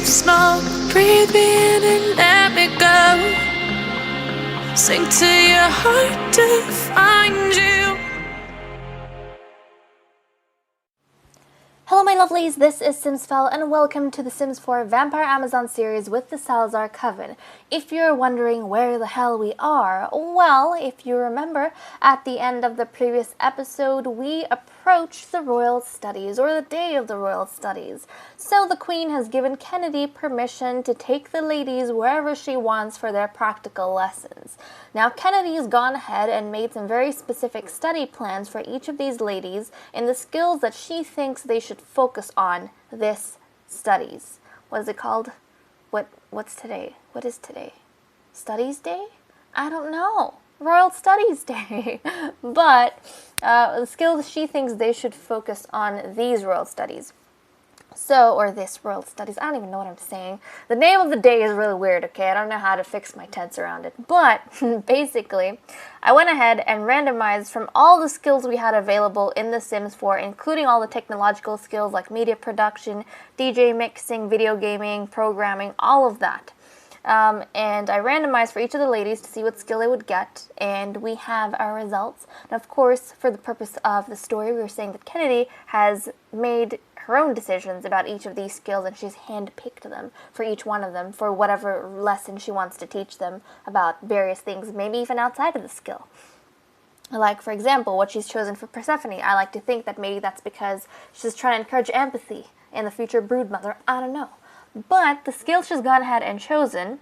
smoke, breathe me in and let me go. Sink to your heart to find you. Hello my lovelies, this is simsfel and welcome to the Sims 4 Vampire Amazon series with the Salazar Coven. If you're wondering where the hell we are, well, if you remember, at the end of the previous episode we approached the Royal Studies, or the day of the Royal Studies. So the Queen has given Kennedy permission to take the ladies wherever she wants for their practical lessons. Now Kennedy's gone ahead and made some very specific study plans for each of these ladies in the skills that she thinks they should focus on this studies. What is it called? What's today? What is today? Studies Day? I don't know. Royal Studies Day. But the skills she thinks they should focus on these Royal Studies. So, or this Royal Studies, I don't even know what I'm saying. The name of the day is really weird, okay? I don't know how to fix my tense around it. But, basically, I went ahead and randomized from all the skills we had available in The Sims 4, including all the technological skills like media production, DJ mixing, video gaming, programming, all of that. And I randomized for each of the ladies to see what skill they would get, and we have our results. And of course, for the purpose of the story, we were saying that Kennedy has made her own decisions about each of these skills, and she's handpicked them for each one of them for whatever lesson she wants to teach them about various things, maybe even outside of the skill. Like, for example, what she's chosen for Persephone. I like to think that maybe that's because she's trying to encourage empathy in the future broodmother. I don't know. But the skills she's gone ahead and chosen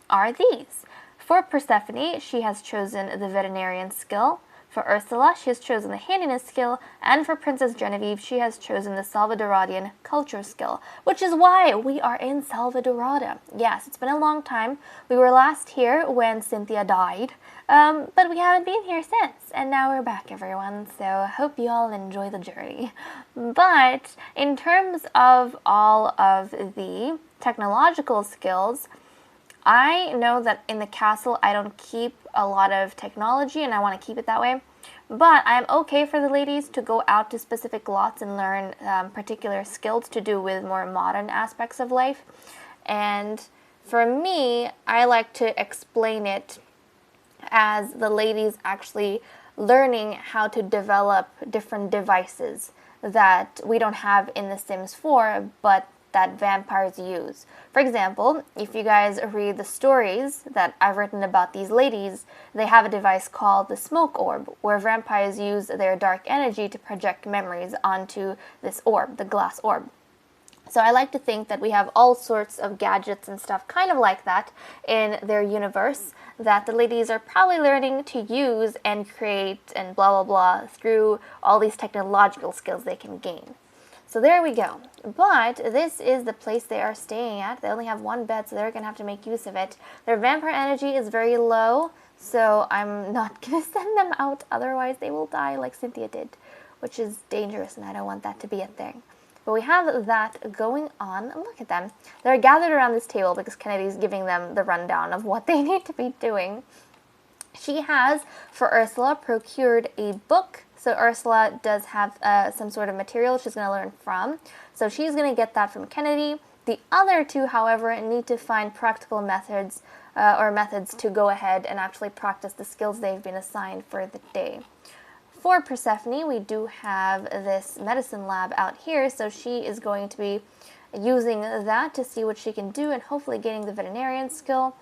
are these. For Persephone, she has chosen the veterinarian skill. For Ursula, she has chosen the handiness skill, and for Princess Genevieve, she has chosen the Salvadoradian culture skill, which is why we are in Salvadorada. Yes, it's been a long time. We were last here when Cynthia died, but we haven't been here since, and now we're back, everyone, so I hope you all enjoy the journey. But in terms of all of the technological skills, I know that in the castle I don't keep a lot of technology, and I want to keep it that way. But I'm okay for the ladies to go out to specific lots and learn particular skills to do with more modern aspects of life. And for me, I like to explain it as the ladies actually learning how to develop different devices that we don't have in The Sims 4, but that vampires use. For example, if you guys read the stories that I've written about these ladies, they have a device called the smoke orb, where vampires use their dark energy to project memories onto this orb, the glass orb. So I like to think that we have all sorts of gadgets and stuff kind of like that in their universe that the ladies are probably learning to use and create and blah blah blah through all these technological skills they can gain. So there we go. But this is the place they are staying at. They only have one bed, so they're going to have to make use of it. Their vampire energy is very low, so I'm not going to send them out. Otherwise, they will die like Cynthia did, which is dangerous, and I don't want that to be a thing. But we have that going on. Look at them. They're gathered around this table because Kennedy's giving them the rundown of what they need to be doing. She has, for Ursula, procured a book. So Ursula does have some sort of material she's going to learn from. So she's going to get that from Kennedy. The other two, however, need to find practical methods to go ahead and actually practice the skills they've been assigned for the day. For Persephone, we do have this medicine lab out here, so she is going to be using that to see what she can do and hopefully getting the veterinarian skill.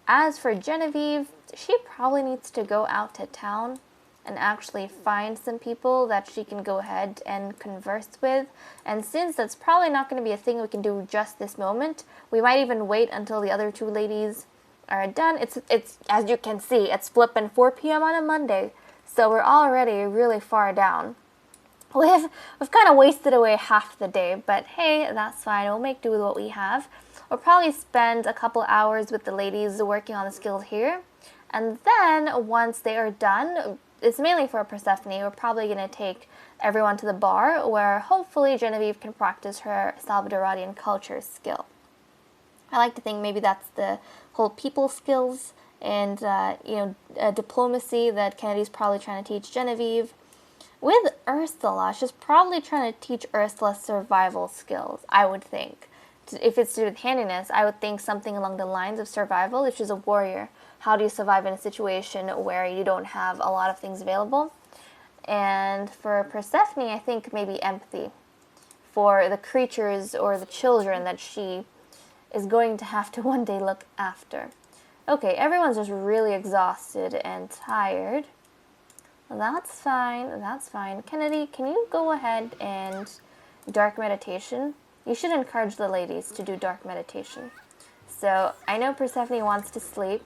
As for Genevieve, she probably needs to go out to town and actually find some people that she can go ahead and converse with. And since that's probably not going to be a thing we can do just this moment, we might even wait until the other two ladies are done. It's as you can see, it's flipping 4 p.m. on a Monday, so we're already really far down. We've kind of wasted away half the day, but hey, that's fine. We'll make do with what we have. We'll probably spend a couple hours with the ladies working on the skills here, and then once they are done, it's mainly for Persephone, we're probably going to take everyone to the bar where hopefully Genevieve can practice her Salvadoradian culture skill. I like to think maybe that's the whole people skills and diplomacy that Kennedy's probably trying to teach Genevieve. With Ursula, she's probably trying to teach Ursula survival skills, I would think, if it's to do with handiness, I would think something along the lines of survival. If she's a warrior, how do you survive in a situation where you don't have a lot of things available? And for Persephone, I think maybe empathy for the creatures or the children that she is going to have to one day look after. Okay, everyone's just really exhausted and tired. That's fine, that's fine. Kennedy, can you go ahead and dark meditation? You should encourage the ladies to do dark meditation. So, I know Persephone wants to sleep,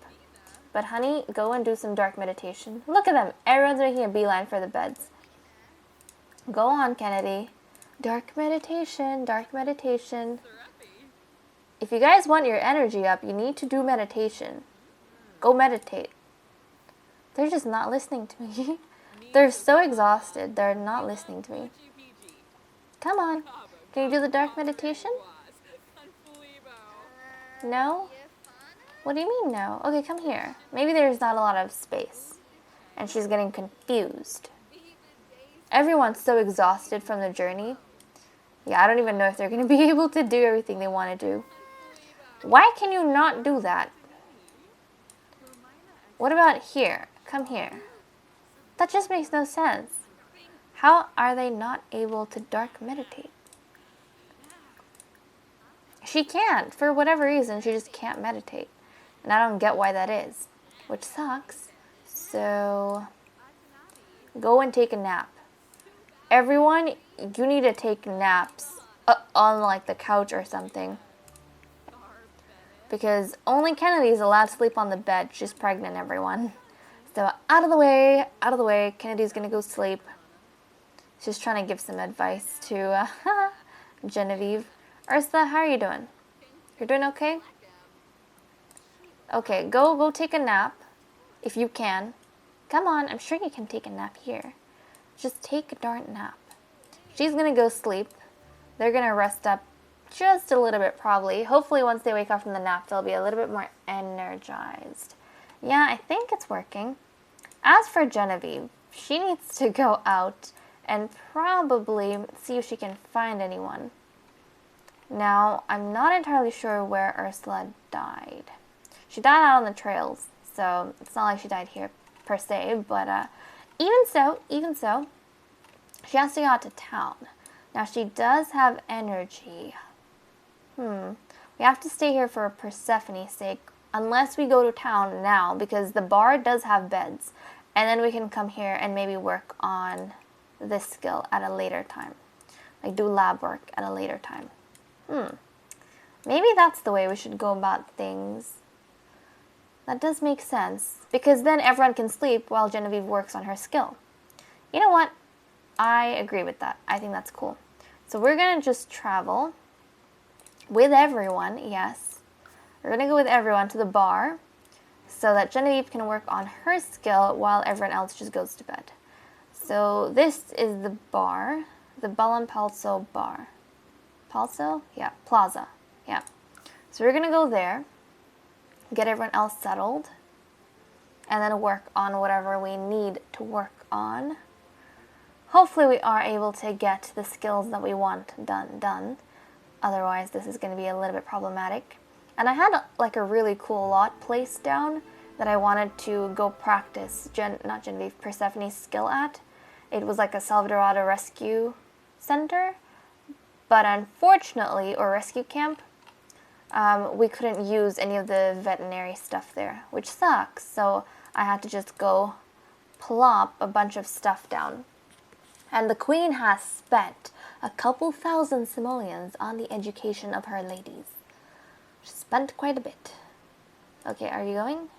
but honey, go and do some dark meditation. Look at them, everyone's making a beeline for the beds. Go on, Kennedy. Dark meditation, dark meditation. If you guys want your energy up, you need to do meditation. Go meditate. They're just not listening to me. They're so exhausted, they're not listening to me. Come on. Can you do the dark meditation? No? What do you mean no? Okay, come here. Maybe there's not a lot of space. And she's getting confused. Everyone's so exhausted from the journey. Yeah, I don't even know if they're going to be able to do everything they want to do. Why can you not do that? What about here? Come here. That just makes no sense. How are they not able to dark meditate? She can't. For whatever reason, she just can't meditate. And I don't get why that is. Which sucks. So, go and take a nap. Everyone, you need to take naps on like the couch or something. Because only Kennedy's allowed to sleep on the bed. She's pregnant, everyone. So out of the way, out of the way. Kennedy's gonna go sleep. She's trying to give some advice to Genevieve. Ursula, how are you doing? You're doing okay? Okay, go take a nap if you can. Come on, I'm sure you can take a nap here. Just take a darn nap. She's gonna go sleep. They're gonna rest up just a little bit probably. Hopefully once they wake up from the nap, they'll be a little bit more energized. Yeah, I think it's working. As for Genevieve, she needs to go out and probably see if she can find anyone. Now, I'm not entirely sure where Ursula died. She died out on the trails, so it's not like she died here per se, but even so, she has to go out to town. Now, she does have energy. We have to stay here for Persephone's sake, unless we go to town now, because the bar does have beds. And then we can come here and maybe work on this skill at a later time. Like do lab work at a later time. Maybe that's the way we should go about things. That does make sense, because then everyone can sleep while Genevieve works on her skill. You know what? I agree with that. I think that's cool. So we're going to just travel with everyone, yes. We're going to go with everyone to the bar so that Genevieve can work on her skill while everyone else just goes to bed. So this is the bar, the Bellum Palso bar. Palso? Yeah, Plaza. Yeah. So we're going to go there, get everyone else settled, and then work on whatever we need to work on. Hopefully we are able to get the skills that we want done. Otherwise, this is going to be a little bit problematic. And I had like a really cool lot placed down that I wanted to go practice Persephone's skill at. It was like a Salvadorado rescue center, but unfortunately, or rescue camp, we couldn't use any of the veterinary stuff there, which sucks. So I had to just go plop a bunch of stuff down. And the queen has spent a couple thousand simoleons on the education of her ladies. She spent quite a bit. Okay, are you going?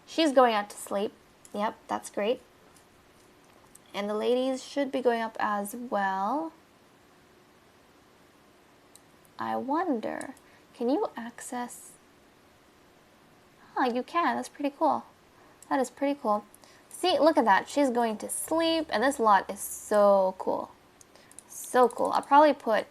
She's going out to sleep. Yep, that's great. And the ladies should be going up as well. I wonder, can you access? You can. That's pretty cool. That is pretty cool. See, look at that. She's going to sleep, and this lot is so cool. So cool. I'll probably put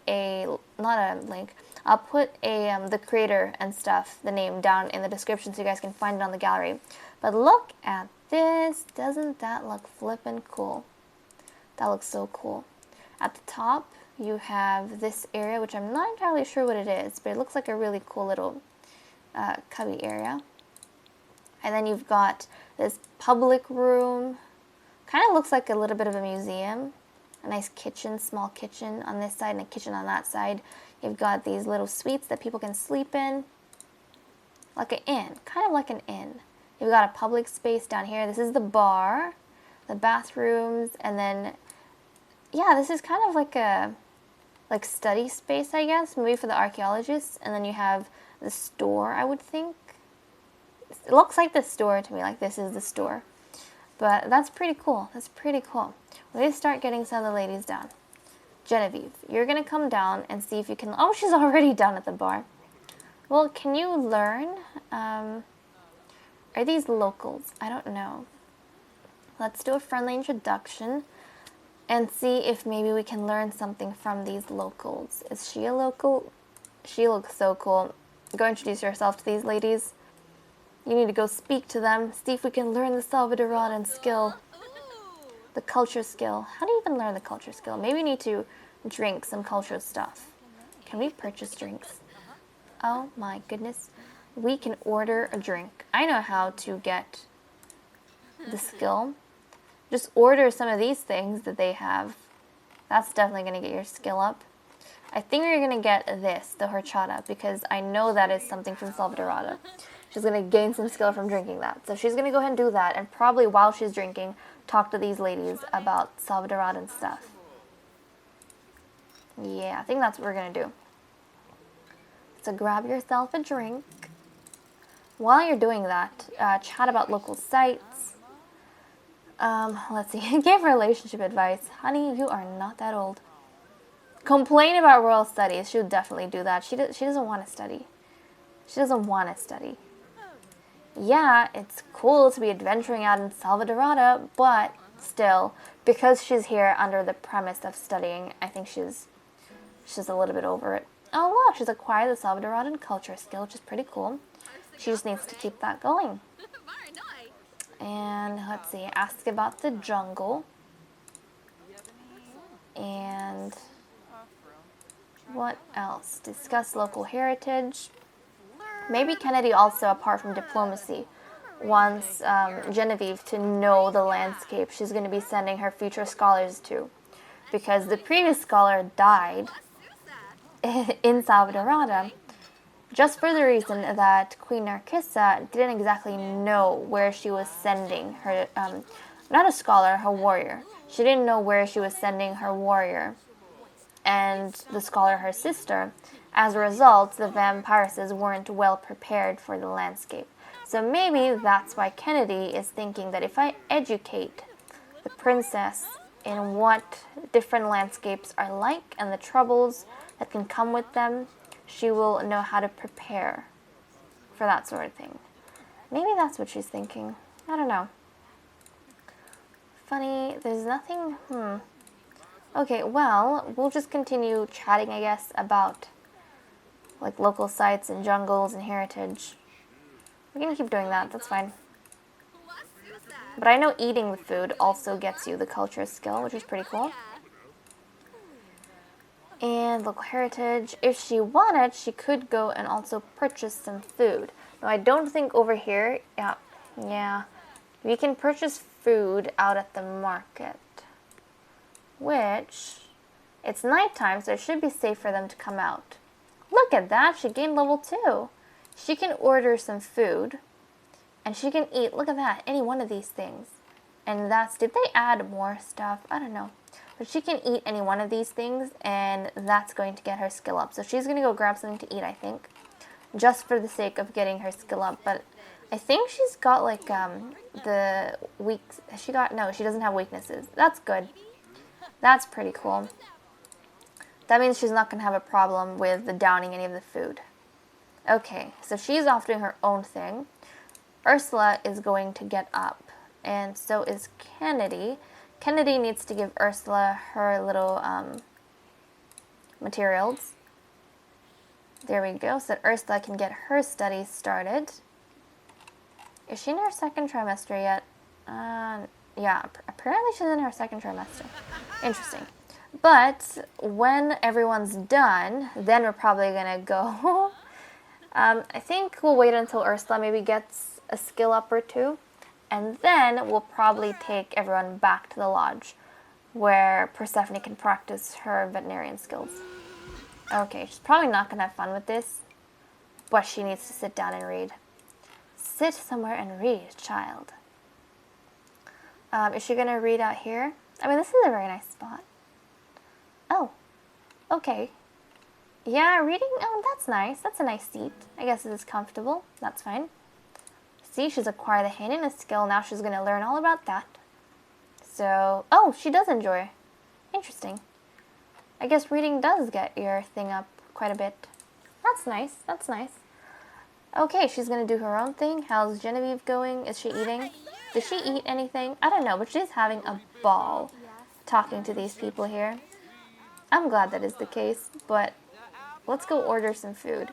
not a link. I'll put the creator and stuff, the name, down in the description so you guys can find it on the gallery. But look at this. Doesn't that look flippin' cool? That looks so cool. At the top, you have this area, which I'm not entirely sure what it is, but it looks like a really cool little cubby area. And then you've got this public room. Kind of looks like a little bit of a museum. A nice kitchen, small kitchen on this side and a kitchen on that side. You've got these little suites that people can sleep in. Like an inn, kind of like an inn. You've got a public space down here. This is the bar, the bathrooms, and then, yeah, this is kind of like a study space, I guess, maybe for the archaeologists. And then you have the store, I would think. It looks like the store to me, like this is the store. But that's pretty cool. That's pretty cool. Let's start getting some of the ladies down. Genevieve, you're going to come down and see if you can... Oh, she's already down at the bar. Well, can you learn? Are these locals? I don't know. Let's do a friendly introduction and see if maybe we can learn something from these locals. Is she a local? She looks so cool. Go introduce yourself to these ladies. You need to go speak to them, see if we can learn the Salvadoran skill. The culture skill. How do you even learn the culture skill? Maybe we need to drink some cultural stuff. Can we purchase drinks? Oh my goodness. We can order a drink. I know how to get the skill. Just order some of these things that they have. That's definitely going to get your skill up. I think we're going to get this, the horchata, because I know that is something from Salvadorada. She's going to gain some skill from drinking that. So she's going to go ahead and do that, and probably while she's drinking, talk to these ladies about Salvadoran stuff. Yeah, I think that's what we're going to do. So grab yourself a drink. While you're doing that, chat about local sites. Let's see. Give relationship advice. Honey, you are not that old. Complain about royal studies. She would definitely do that. She doesn't want to study. She doesn't want to study. Yeah, it's cool to be adventuring out in Salvadorada, but still, because she's here under the premise of studying, I think she's a little bit over it. Oh look, she's acquired the Salvadoran culture skill, which is pretty cool. She just needs to keep that going. And let's see, ask about the jungle. And what else? Discuss local heritage. Maybe Kennedy also, apart from diplomacy, wants Genevieve to know the landscape she's going to be sending her future scholars to. Because the previous scholar died in Salvadorada just for the reason that Queen Narcissa didn't exactly know where she was sending her, not a scholar, her warrior. She didn't know where she was sending her warrior and the scholar, her sister. As a result, the vampiresses weren't well prepared for the landscape. So maybe that's why Kennedy is thinking that if I educate the princess in what different landscapes are like and the troubles that can come with them, she will know how to prepare for that sort of thing. Maybe that's what she's thinking. I don't know. Funny, there's nothing, Okay, well, we'll just continue chatting, I guess, about like local sites and jungles and heritage. We're gonna keep doing that, that's fine. But I know eating the food also gets you the culture skill, which is pretty cool. And local heritage. If she wanted, she could go and also purchase some food. Now, I don't think over here, yeah, we can purchase food out at the market. Which, it's nighttime, so it should be safe for them to come out. Look at that, she gained level 2. She can order some food, and she can eat, look at that, any one of these things. And that's, did they add more stuff? I don't know. But she can eat any one of these things, and that's going to get her skill up. So she's going to go grab something to eat, I think, just for the sake of getting her skill up. But I think she's got, like, the no, she doesn't have weaknesses. That's good. That's pretty cool. That means she's not going to have a problem with downing any of the food. Okay, so she's off doing her own thing. Ursula is going to get up, and so is Kennedy. Kennedy needs to give Ursula her little materials. There we go, so that Ursula can get her studies started. Is she in her second trimester yet? Yeah, apparently she's in her second trimester. Interesting. But when everyone's done, then we're probably gonna go. I think we'll wait until Ursula maybe gets a skill up or two, and then we'll probably take everyone back to the lodge, where Persephone can practice her veterinarian skills. Okay, she's probably not gonna have fun with this, but she needs to sit down and read. Sit somewhere and read, child. Is she gonna read out here? I mean, this is a very nice spot. Oh, okay. Yeah, reading, oh, that's nice. That's a nice seat. I guess it is comfortable. That's fine. See, she's acquired the handiness skill. Now she's going to learn all about that. So, oh, she does enjoy. Interesting. I guess reading does get your thing up quite a bit. That's nice. That's nice. Okay, she's going to do her own thing. How's Genevieve going? Is she eating? Does she eat anything? I don't know, but she's having a ball talking to these people here. I'm glad that is the case, but let's go order some food.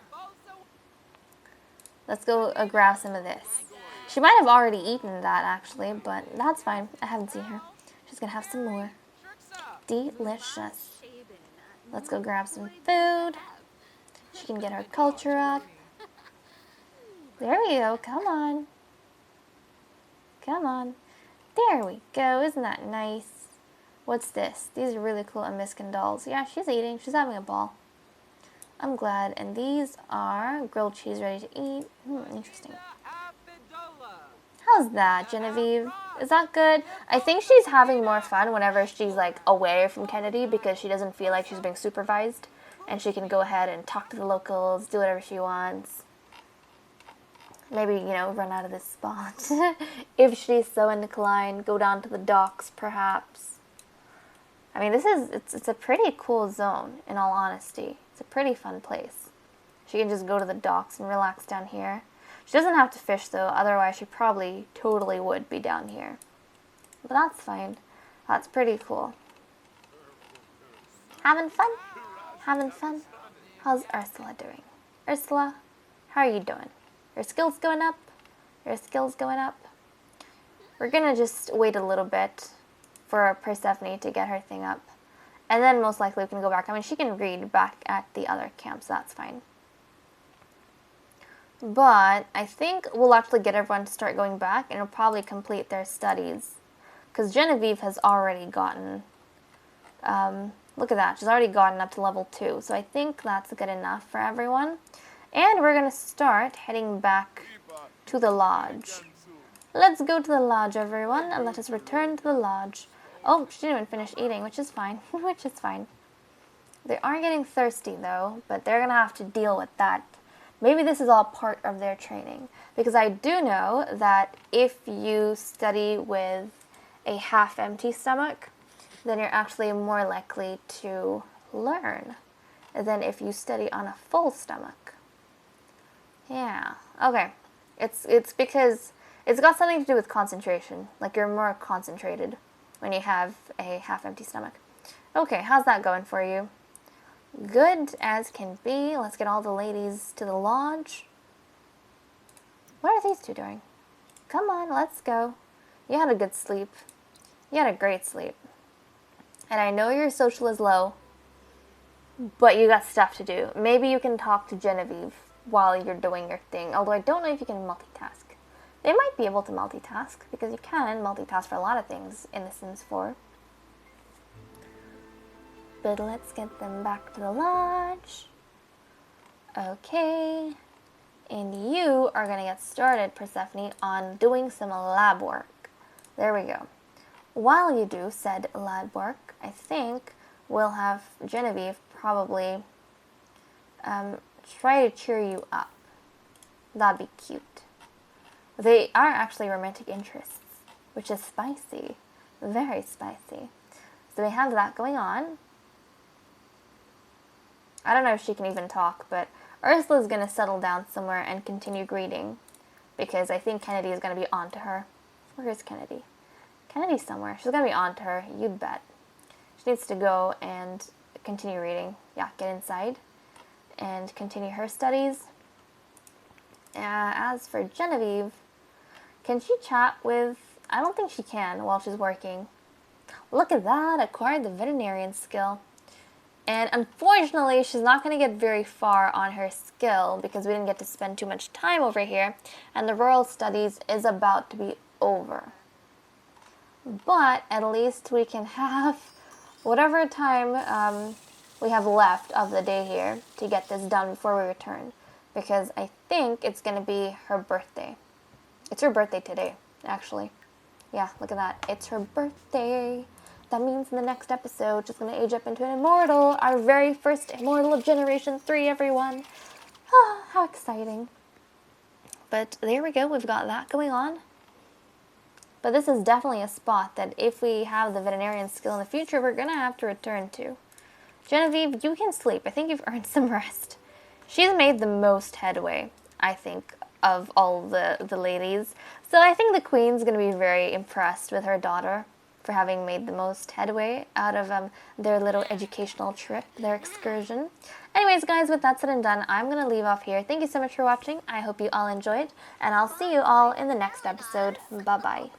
Let's go grab some of this. She might have already eaten that, actually, but that's fine. I haven't seen her. She's going to have some more. Delicious. Let's go grab some food. She can get her culture up. There we go. Come on. Come on. There we go. Isn't that nice? What's this? These are really cool Amiskin dolls. Yeah, she's eating. She's having a ball. I'm glad. And these are grilled cheese ready to eat. Interesting. How's that, Genevieve? Is that good? I think she's having more fun whenever she's like away from Kennedy because she doesn't feel like she's being supervised. And she can go ahead and talk to the locals, do whatever she wants. Maybe, you know, run out of this spot. If she's so inclined, go down to the docks, perhaps. I mean, it's a pretty cool zone, in all honesty. It's a pretty fun place. She can just go to the docks and relax down here. She doesn't have to fish, though. Otherwise, she probably totally would be down here. But that's fine. That's pretty cool. Having fun? Having fun? How's Ursula doing? Ursula, how are you doing? Your skills going up? Your skills going up? We're gonna just wait a little bit for Persephone to get her thing up. And then most likely we can go back. I mean, she can read back at the other camp, so that's fine. But I think we'll actually get everyone to start going back, and it'll probably complete their studies. Because Genevieve has already gotten, look at that, she's already gotten up to level 2. So I think that's good enough for everyone. And we're going to start heading back to the lodge. Let's go to the lodge, everyone, and let us return to the lodge. Oh, she didn't even finish eating, which is fine. Which is fine. They are getting thirsty, though, but they're going to have to deal with that. Maybe this is all part of their training. Because I do know that if you study with a half-empty stomach, then you're actually more likely to learn than if you study on a full stomach. Yeah, okay. It's because it's got something to do with concentration. Like, you're more concentrated when you have a half-empty stomach. Okay, how's that going for you? Good as can be. Let's get all the ladies to the lodge. What are these two doing? Come on, let's go. You had a good sleep. You had a great sleep. And I know your social is low, but you got stuff to do. Maybe you can talk to Genevieve while you're doing your thing. Although I don't know if you can multitask. They might be able to multitask, because you can multitask for a lot of things in The Sims 4. But let's get them back to the lodge. Okay. And you are going to get started, Persephone, on doing some lab work. There we go. While you do said lab work, I think we'll have Genevieve probably try to cheer you up. That'd be cute. They are actually romantic interests, which is spicy. Very spicy. So we have that going on. I don't know if she can even talk, but Ursula's going to settle down somewhere and continue greeting, because I think Kennedy is going to be on to her. Where is Kennedy? Kennedy's somewhere. She's going to be on to her, you'd bet. She needs to go and continue reading. Yeah, get inside and continue her studies. As for Genevieve, can she chat with... I don't think she can while she's working. Look at that, acquired the veterinarian skill. And unfortunately, she's not going to get very far on her skill because we didn't get to spend too much time over here. And the rural studies is about to be over. But at least we can have whatever time we have left of the day here to get this done before we return. Because I think it's going to be her birthday. It's her birthday today, actually. Yeah, look at that. It's her birthday. That means in the next episode, she's going to age up into an immortal. Our very first immortal of Generation 3, everyone. Oh, how exciting. But there we go. We've got that going on. But this is definitely a spot that if we have the veterinarian skill in the future, we're going to have to return to. Genevieve, you can sleep. I think you've earned some rest. She's made the most headway, I think, of all the ladies. So I think the queen's going to be very impressed with her daughter for having made the most headway out of their little educational trip, their excursion. Anyways, guys, with that said and done, I'm going to leave off here. Thank you so much for watching. I hope you all enjoyed, and I'll see you all in the next episode. Bye-bye.